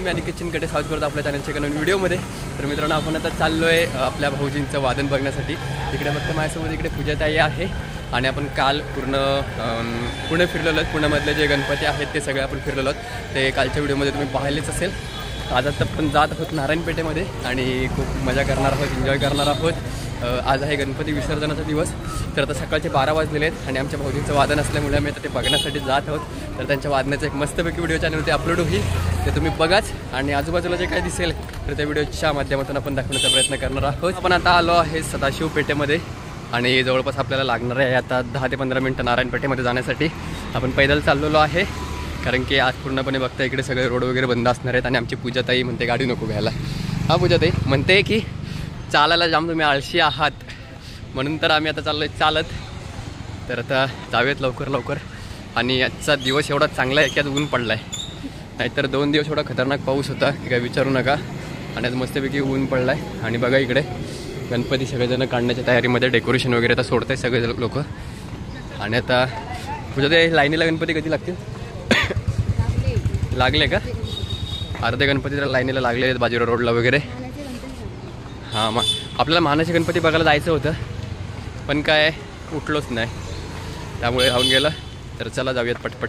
मी अनिकेत चिनकडे स्वागत करतो आपल्या चॅनलच्या एका नवीन व्हिडिओमध्ये। तर मित्रांनो, आपण आता चाललो आहे आपल्या भाऊजींचं वादन बघण्यासाठी। तिकडे फक्त माझ्यासोबत इकडे पूजाताई आहे आणि आपण काल पुणे फिरलेलो आहोत। पुण्यामधले जे गणपती आहेत ते सगळे आपण फिरलेलो आहोत। ते कालच्या व्हिडिओमध्ये तुम्ही पाहिलेच असेल। आज आता पण जात आहोत नारायणपेठेमध्ये आणि खूप मजा करणार आहोत, एन्जॉय करणार आहोत। आज आहे गणपती विसर्जनाचा दिवस। तर आता सकाळचे 12 वाजलेले आहेत आणि आमच्या भाऊजींचं वादन असल्यामुळे आम्ही आता ते बघण्यासाठी जात आहोत। तर त्यांच्या वादनाचा एक मस्तपैकी व्हिडिओ चॅनलवरती अपलोड होईल, ते तुम्ही बघाच आणि आजूबाजूला जे काही दिसेल तर त्या व्हिडिओच्या माध्यमातून आपण दाखवण्याचा प्रयत्न करणार आहोत। आपण आता आलो आहे सदाशिव पेठेमध्ये आणि जवळपास आपल्याला लागणार आहे आता 10 ते 15 मिनिटं नारायणपेठेमध्ये जाण्यासाठी। आपण पैदल चाललेलो आहे कारण की आज पूर्णपणे बघता इकडे सगळे रोड वगैरे बंद असणार आहेत आणि आमची पूजाताई म्हणते गाडी नको घ्यायला। हा, पूजाताई म्हणते की चालायला जाम तुम्ही आळशी आहात, म्हणून तर आम्ही आता चाललो आहे चालत। तर आता जाऊयात लवकर लवकर। आणि आजचा दिवस एवढा चांगला आहे की आज ऊन पडला आहे, नाहीतर 2 दिवस एवढा खतरनाक पाऊस होता की काय विचारू नका। आणि आज मस्तपैकी ऊन पडला आहे आणि बघा इकडे गणपती सगळेजण काढण्याच्या तयारीमध्ये, डेकोरेशन वगैरे आता सोडत आहे सगळे लोक। आणि आता पूजाताई लाईनीला गणपती कधी लागतील? लागले का? अर्धे गणपती तर लाईनीला लागले आहेत बाजीराव रोडला वगैरे। हां, मग आपल्याला मानाचे गणपती बघायला जायचं होतं पण काय उठलोच नाही, त्यामुळे राहून गेलं। तर चला जाऊयात पटपट।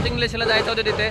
इंग्लिशला जायचं होतं तिथे।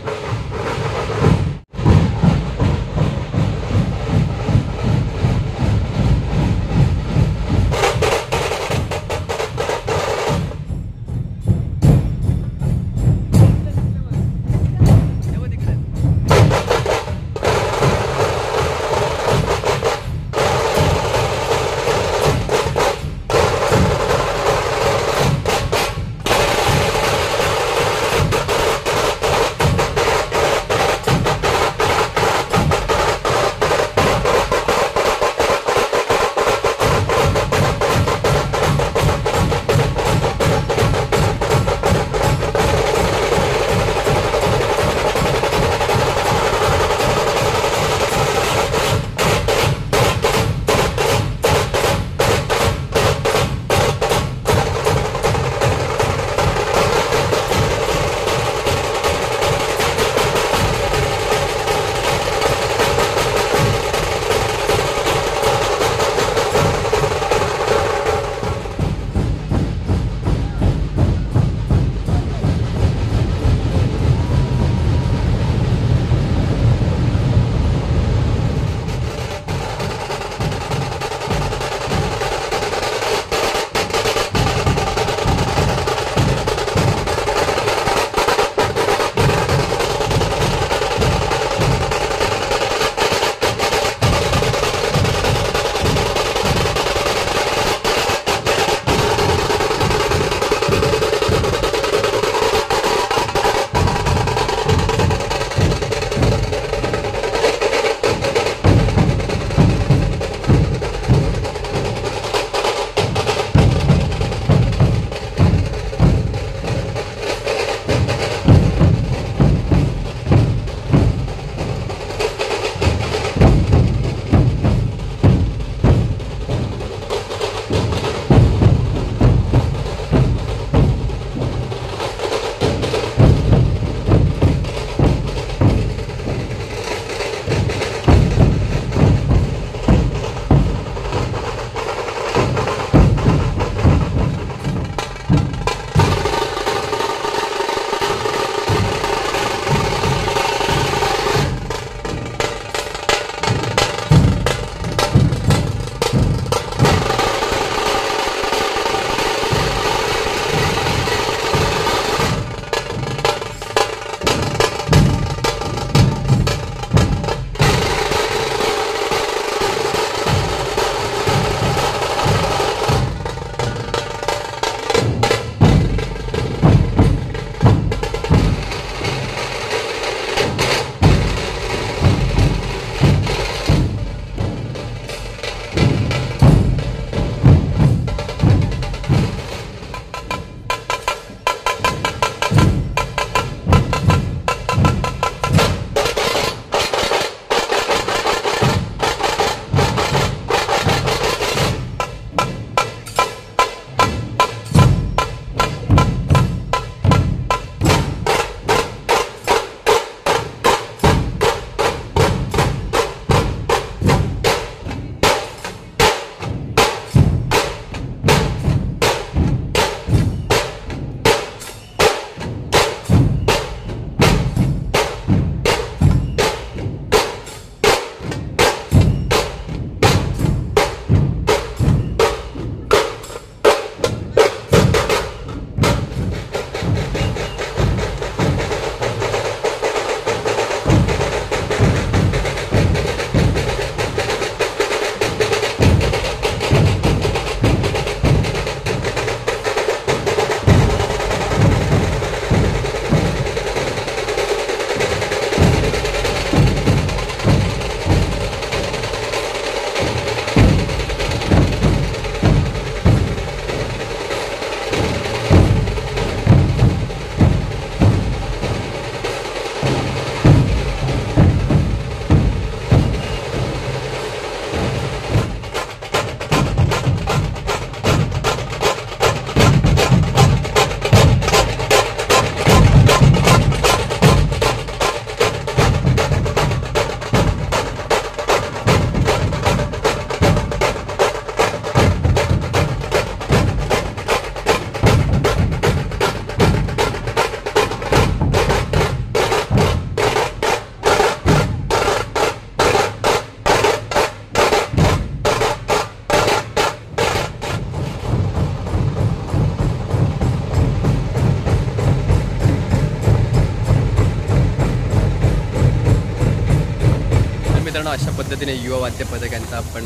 मित्रांनो, अशा पद्धतीने युवा वाद्य पथक यांचं आपण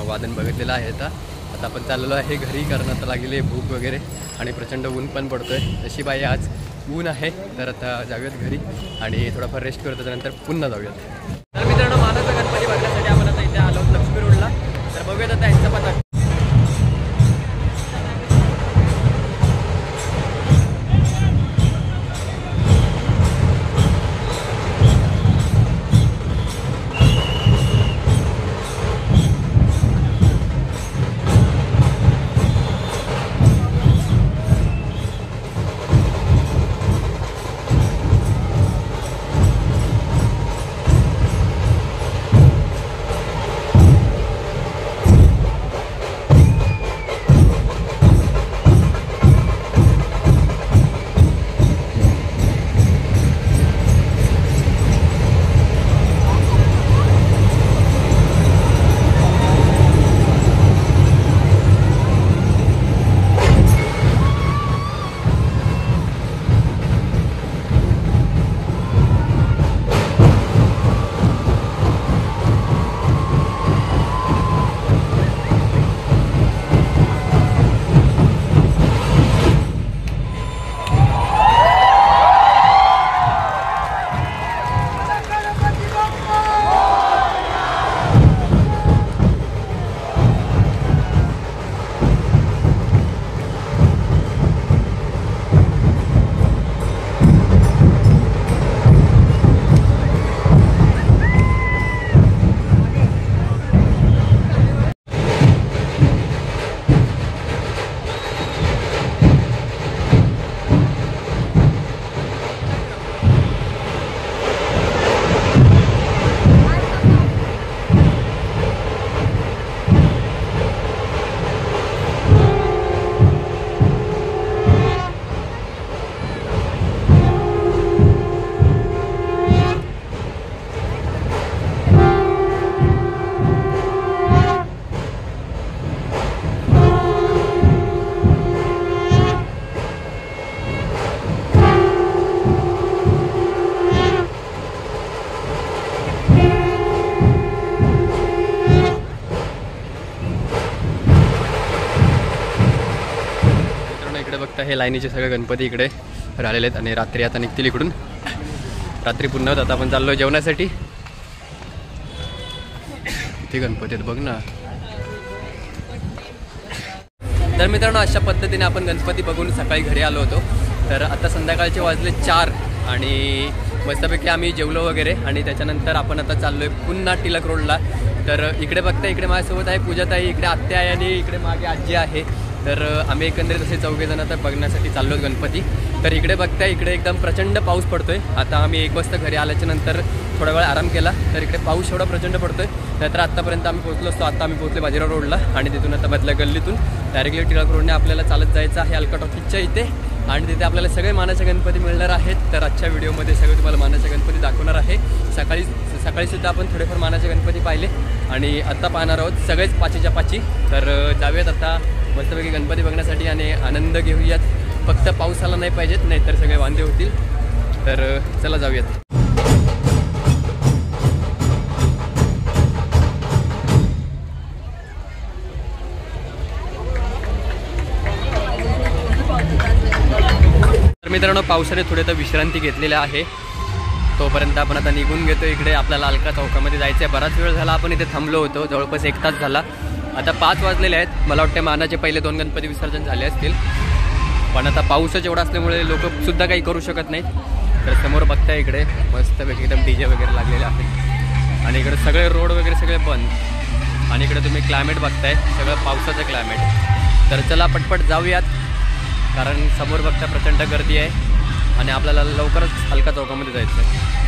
वादन बघितलेलं आहे. आता आपण चाललेलो आहे घरी, कारण आता लागलेली आहे भूक वगैरे आणि प्रचंड ऊन पण पडतो आहे. नशिबाई आज ऊन आहे, तर आता जाऊयात घरी आणि थोडाफार रेस्ट करतो, त्यानंतर पुन्हा जाऊयात. तर मित्रांनो, मानाचा गणपती बघण्यासाठी आपण आता इथे आलो लक्ष्मी रोडला. तर बघूयात आता यांचा पथक. बघता हे लाईनीचे सगळे गणपती इकडे राहिलेले आहेत आणि रात्री आता निघतील इकडून. रात्री पुन्हा आता आपण चाललो जेवणासाठी. इथे गणपती आहेत बघ ना. तर मित्रांनो, अशा पद्धतीने आपण गणपती बघून सकाळी घरी आलो होतो. तर आता संध्याकाळचे वाजले 4 आणि मस्तपैकी आम्ही जेवलो वगैरे आणि त्याच्यानंतर आपण आता चाललोय पुन्हा टिळक रोडला. तर इकडे बघता, इकडे माझ्यासोबत आहे पूजाताई, इकडे आत्या आहे आणि इकडे मागे आजी आहे. तर आम्ही एकंदरीत असे 4 जण आता बघण्यासाठी चाललो गणपती. तर इकडे बघता, इकडे एकदम प्रचंड पाऊस पडतोय. आता आम्ही 1 वाजता घरी आल्याच्या नंतर थोडा वेळ आराम केला, तर इकडे पाऊस एवढा प्रचंड पडतोय. तर आत्तापर्यंत आम्ही पोहोचलो असतो. आता आम्ही पोहोचले बाजीराव रोडला आणि तिथून आता मधल्या गल्लीतून डायरेक्टली टिळक रोडने आपल्याला चालत जायचं आहे अलका टॉकीजच्या इथे आणि तिथे आपल्याला सगळे मानाचे गणपती मिळणार आहेत. तर आजच्या व्हिडिओमध्ये सगळे तुम्हाला मानाचे गणपती दाखवणार आहे. सकाळी सुद्धा आपण थोडेफार मानाचे गणपती पाहिले आणि आत्ता पाहणार आहोत सगळेच 5च्या 5. तर जाऊयात आता मस्तपैकी गणपती बघण्यासाठी आणि आनंद घेऊयात. फक्त पाऊस आला नाही पाहिजेत, नाहीतर सगळे वांदे होतील. तर चला जाऊयात. तर मित्रांनो, पावसाने थोडे तर विश्रांती घेतलेली आहे. तोपर्यंत आपण आता निघून घेतो. इकडे आपल्याला अलका चौकामध्ये जायचं आहे. बराच वेळ झाला आपण इथे थांबलो होतो, जवळपास 1 तास झाला. आता 5 वाजलेले आहेत. मला वाटते मानाचे पहिले 2 गणपती विसर्जन झाले असतील, पण आता पाऊसच एवढा असल्यामुळे लोकसुद्धा काही करू शकत नाहीत. तर समोर बघताय इकडे मस्तपैकी एकदम DJ वगैरे लागलेले आहेत आणि इकडे सगळे रोड वगैरे सगळे बंद आणि इकडे तुम्ही क्लायमेट बघताय, सगळं पावसाचं क्लायमेट. तर चला पटपट जाऊयात, कारण समोर बघता प्रचंड गर्दी आहे आणि आपल्याला लवकरच अलका चौकामध्ये जायचं आहे.